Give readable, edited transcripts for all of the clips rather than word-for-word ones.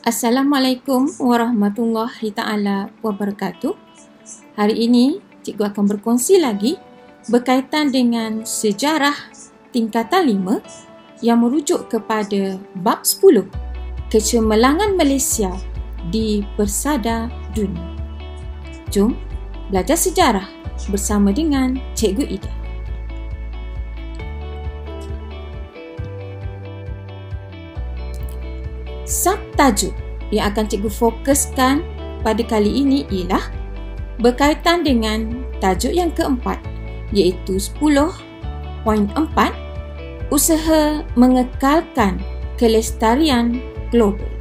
Assalamualaikum warahmatullahi ta'ala wabarakatuh. Hari ini, cikgu akan berkongsi lagi berkaitan dengan sejarah tingkatan 5 yang merujuk kepada bab 10, kecemerlangan Malaysia di Persada Dunia. Jom belajar sejarah bersama dengan Cikgu Ida. Subtajuk yang akan cikgu fokuskan pada kali ini ialah berkaitan dengan tajuk yang keempat, iaitu 10.4, usaha mengekalkan kelestarian global.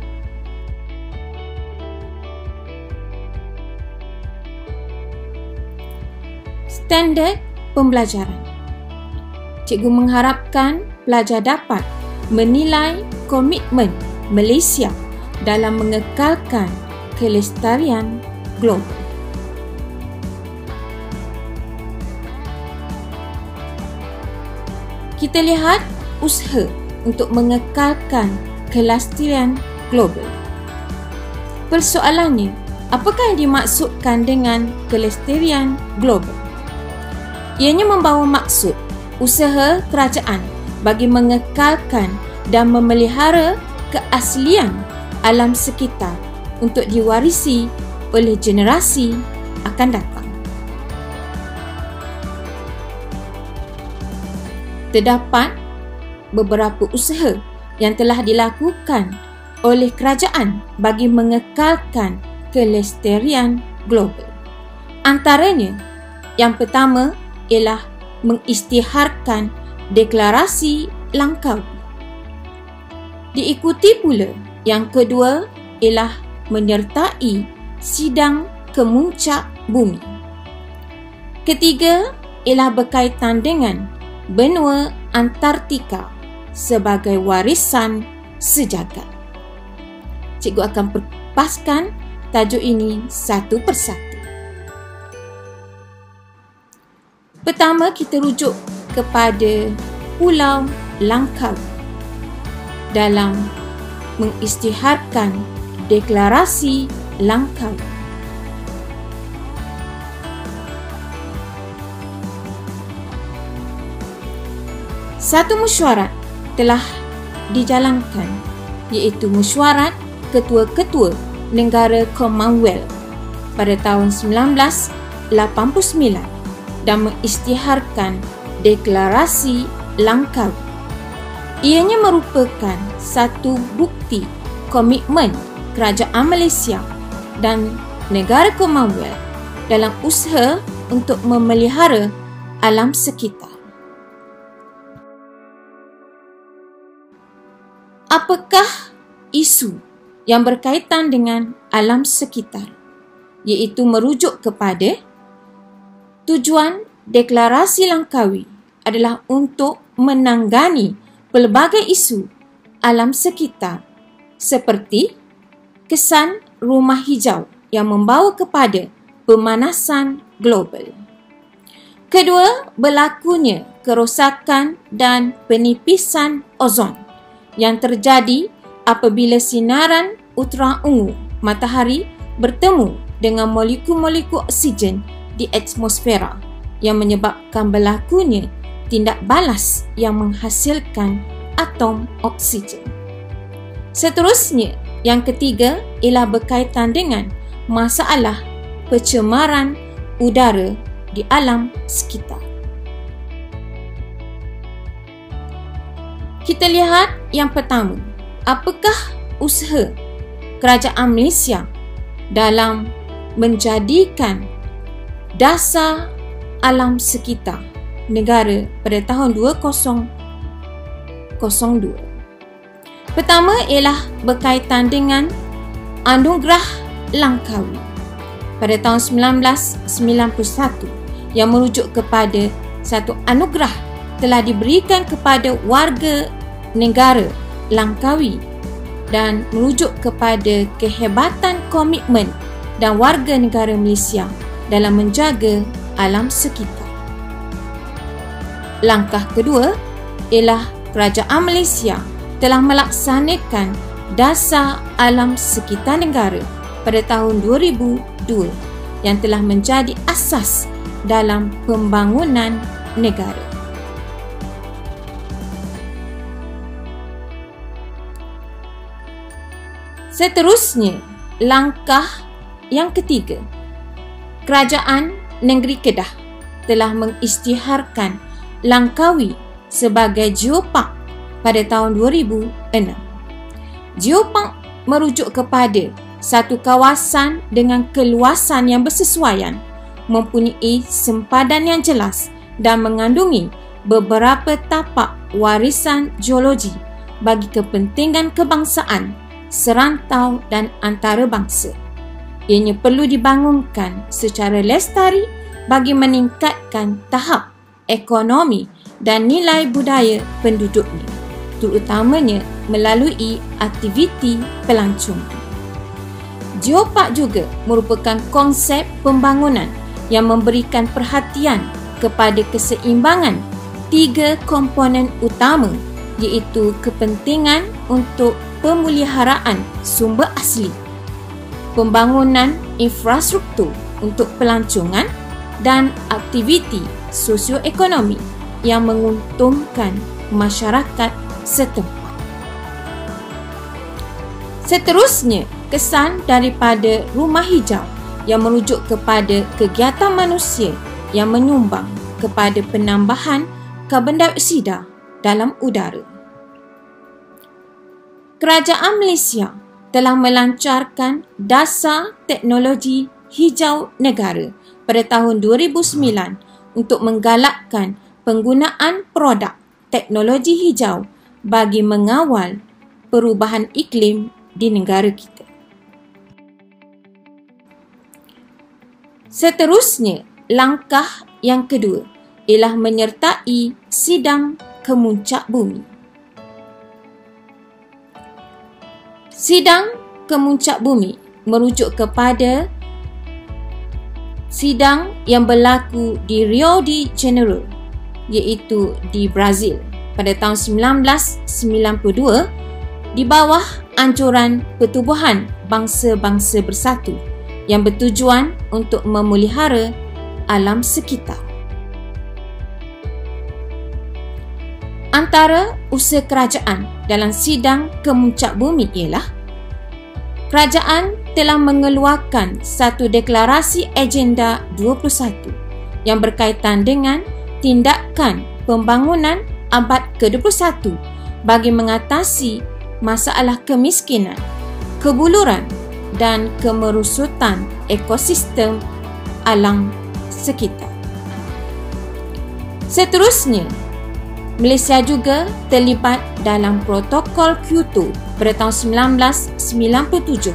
Standard pembelajaran. Cikgu mengharapkan pelajar dapat menilai komitmen Malaysia dalam mengekalkan kelestarian global. Kita lihat usaha untuk mengekalkan kelestarian global. Persoalannya, apakah yang dimaksudkan dengan kelestarian global? Ianya membawa maksud usaha kerajaan bagi mengekalkan dan memelihara keaslian alam sekitar untuk diwarisi oleh generasi akan datang. Terdapat beberapa usaha yang telah dilakukan oleh kerajaan bagi mengekalkan kelestarian global. Antaranya, yang pertama ialah mengisytiharkan deklarasi Langkawi. Diikuti pula yang kedua ialah menyertai sidang kemuncak bumi. Ketiga ialah berkaitan dengan benua Antartika sebagai warisan sejagat. Cikgu akan perpaskan tajuk ini satu persatu. Pertama, kita rujuk kepada Pulau Langkawi dalam mengisytiharkan deklarasi Langkawi. Satu mesyuarat telah dijalankan, iaitu mesyuarat ketua-ketua negara Commonwealth pada tahun 1989 dan mengisytiharkan deklarasi Langkawi. Ianya merupakan satu bukti komitmen kerajaan Malaysia dan negara Commonwealth dalam usaha untuk memelihara alam sekitar. Apakah isu yang berkaitan dengan alam sekitar? Iaitu merujuk kepada tujuan deklarasi Langkawi adalah untuk menanggani pelbagai isu alam sekitar seperti kesan rumah hijau yang membawa kepada pemanasan global. Kedua, berlakunya kerosakan dan penipisan ozon yang terjadi apabila sinaran ultra ungu matahari bertemu dengan molekul-molekul oksigen di atmosfera yang menyebabkan berlakunya tindak balas yang menghasilkan atom oksigen. Seterusnya, yang ketiga ialah berkaitan dengan masalah pencemaran udara di alam sekitar. Kita lihat yang pertama, apakah usaha kerajaan Malaysia dalam menjadikan dasar alam sekitar negara pada tahun 2002. Pertama ialah berkaitan dengan Anugerah Langkawi pada tahun 1991 yang merujuk kepada satu anugerah telah diberikan kepada warga negara Langkawi dan merujuk kepada kehebatan komitmen dan warga negara Malaysia dalam menjaga alam sekitar. Langkah kedua ialah kerajaan Malaysia telah melaksanakan Dasar Alam Sekitar Negara pada tahun 2002 yang telah menjadi asas dalam pembangunan negara. Seterusnya, langkah yang ketiga. Kerajaan Negeri Kedah telah mengisytiharkan Langkawi sebagai geopark pada tahun 2006. Geopark merujuk kepada satu kawasan dengan keluasan yang bersesuaian, mempunyai sempadan yang jelas dan mengandungi beberapa tapak warisan geologi bagi kepentingan kebangsaan, serantau dan antarabangsa. Ianya perlu dibangunkan secara lestari bagi meningkatkan tahap ekonomi dan nilai budaya penduduknya, terutamanya melalui aktiviti pelancongan. Geopark juga merupakan konsep pembangunan yang memberikan perhatian kepada keseimbangan tiga komponen utama, iaitu kepentingan untuk pemeliharaan sumber asli, pembangunan infrastruktur untuk pelancongan dan aktiviti sosioekonomi yang menguntungkan masyarakat setempat. Seterusnya, kesan daripada rumah hijau yang merujuk kepada kegiatan manusia yang menyumbang kepada penambahan karbon dioksida dalam udara. Kerajaan Malaysia telah melancarkan Dasar Teknologi Hijau Negara pada tahun 2009 untuk menggalakkan penggunaan produk teknologi hijau bagi mengawal perubahan iklim di negara kita. Seterusnya, langkah yang kedua ialah menyertai Sidang Kemuncak Bumi. Sidang Kemuncak Bumi merujuk kepada sidang yang berlaku di Rio de Janeiro, iaitu di Brazil pada tahun 1992 di bawah anjuran Pertubuhan Bangsa-Bangsa Bersatu yang bertujuan untuk memelihara alam sekitar. Antara usaha kerajaan dalam Sidang Kemuncak Bumi ialah kerajaan telah mengeluarkan satu deklarasi Agenda 21 yang berkaitan dengan tindakan pembangunan abad ke-21 bagi mengatasi masalah kemiskinan, kebuluran dan kemerosotan ekosistem alam sekitar. Seterusnya, Malaysia juga terlibat dalam Protokol Kyoto pada tahun 1997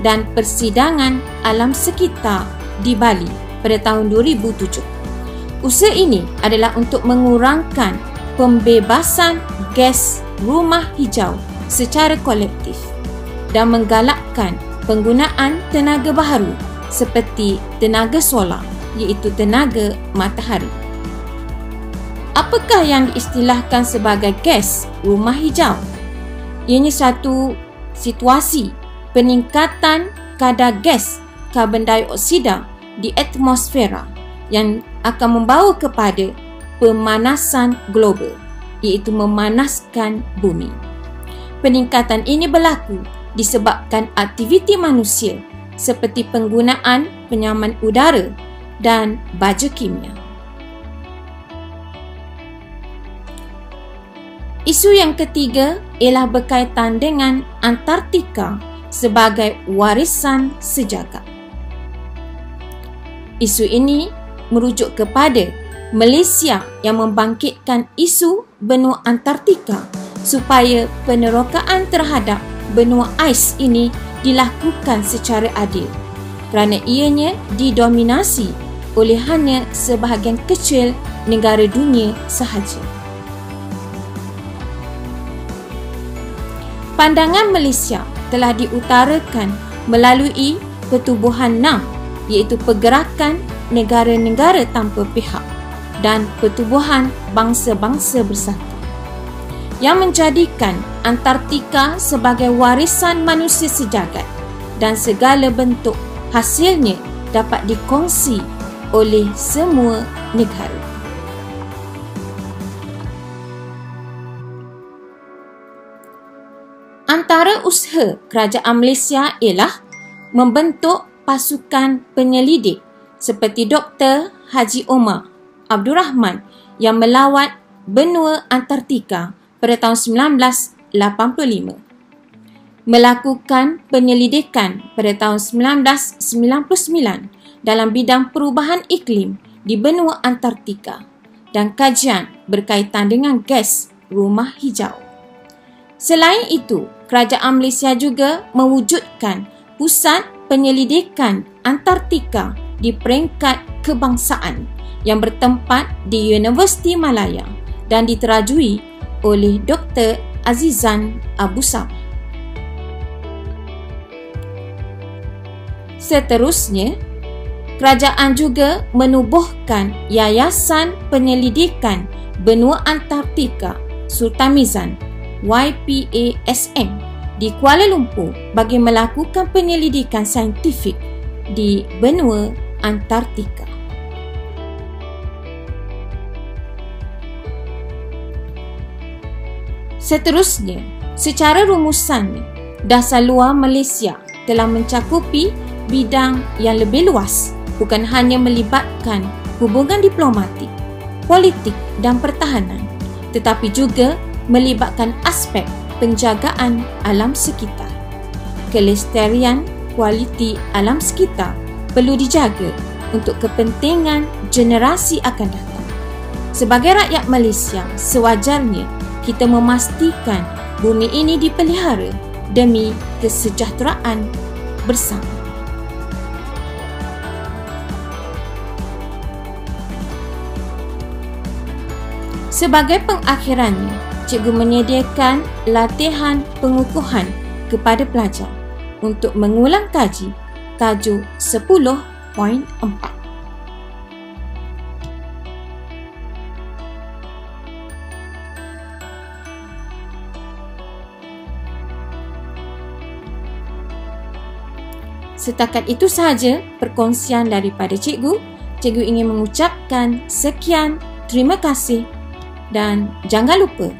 dan Persidangan Alam Sekitar di Bali pada tahun 2007. Usaha ini adalah untuk mengurangkan pembebasan gas rumah hijau secara kolektif dan menggalakkan penggunaan tenaga baharu seperti tenaga solar, iaitu tenaga matahari. Apakah yang diistilahkan sebagai gas rumah hijau? Ianya satu situasi peningkatan kadar gas karbon dioksida di atmosfera yang akan membawa kepada pemanasan global, iaitu memanaskan bumi. Peningkatan ini berlaku disebabkan aktiviti manusia seperti penggunaan penyaman udara dan baja kimia. Isu yang ketiga ialah berkaitan dengan Antartika sebagai warisan sejagat. Isu ini merujuk kepada Malaysia yang membangkitkan isu benua Antartika supaya penerokaan terhadap benua ais ini dilakukan secara adil kerana ianya didominasi oleh hanya sebahagian kecil negara dunia sahaja. Pandangan Malaysia telah diutarakan melalui Pertubuhan 6, iaitu Pergerakan Negara-Negara Tanpa Pihak dan Pertubuhan Bangsa-Bangsa Bersatu. yang menjadikan Antartika sebagai warisan manusia sejagat dan segala bentuk hasilnya dapat dikongsi oleh semua negara. Antara usaha kerajaan Malaysia ialah membentuk pasukan penyelidik seperti Dr. Haji Omar Abdul Rahman yang melawat benua Antartika pada tahun 1985. Melakukan penyelidikan pada tahun 1999 dalam bidang perubahan iklim di benua Antartika dan kajian berkaitan dengan gas rumah hijau. Selain itu, kerajaan Malaysia juga mewujudkan pusat penyelidikan Antartika di peringkat kebangsaan yang bertempat di Universiti Malaya dan diterajui oleh Dr. Azizan Abu Sabah. Seterusnya, kerajaan juga menubuhkan Yayasan Penyelidikan Benua Antartika Sultan Mizan YPASM di Kuala Lumpur bagi melakukan penyelidikan saintifik di benua Antartika. Seterusnya, secara rumusannya, dasar luar Malaysia telah mencakupi bidang yang lebih luas, bukan hanya melibatkan hubungan diplomatik, politik dan pertahanan, tetapi juga melibatkan aspek penjagaan alam sekitar. Kelestarian kualiti alam sekitar perlu dijaga untuk kepentingan generasi akan datang. Sebagai rakyat Malaysia, sewajarnya kita memastikan bumi ini dipelihara demi kesejahteraan bersama. Sebagai pengakhirannya, cikgu menyediakan latihan pengukuhan kepada pelajar untuk mengulang kaji tajuk 10.4. Setakat itu sahaja perkongsian daripada cikgu. Cikgu ingin mengucapkan sekian, terima kasih dan jangan lupa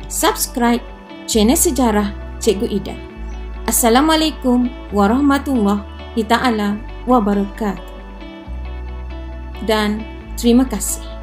subscribe channel Sejarah Cikgu Ida. Assalamualaikum warahmatullahi taala wabarakatuh. Dan terima kasih.